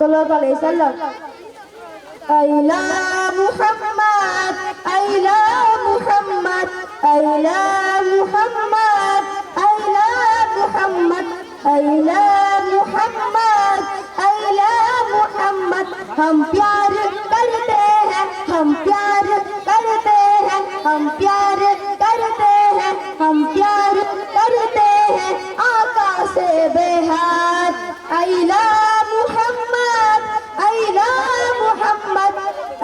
सल्लल्लाहु अलैहि वसल्लम। अला मुहम्मद अला मुहम्मद अला मुहम्मद अला मुहम्मद अला मुहम्मद अला मुहम्मद। हम प्यार करते हैं, हम प्यार करते हैं, हम प्यार करते हैं, हम प्यार करते हैं आका से बेहद। अला मुहम्मद अला मुहम्मद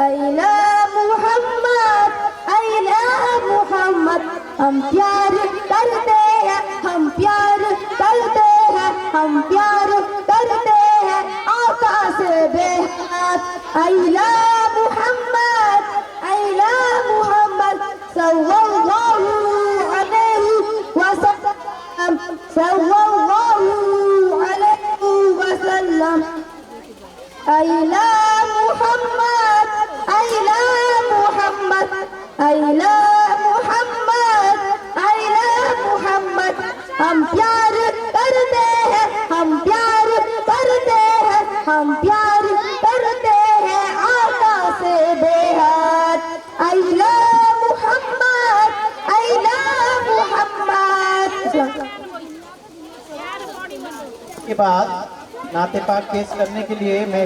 अला मुहम्मद अला मुहम्मद। हम प्यार करते हैं, हम प्यार करते हैं, हम प्यार करते हैं आका से बेहद। अला मुहम्मद अला मुहम्मद सल्लल्लाहु अलैहि वसल्लम सल्लल्लाहु अलैहि वसल्लम। अला मुहम्मद अला मुहम्मद अला मुहम्मद अला मुहम्मद। हम प्यार करते हैं, हम प्यार करते हैं, हम प्यार करते हैं आका से बेहद। अला मुहम्मद अला मुहम्मद। के बाद नाते पाक पेश करने के लिए मैं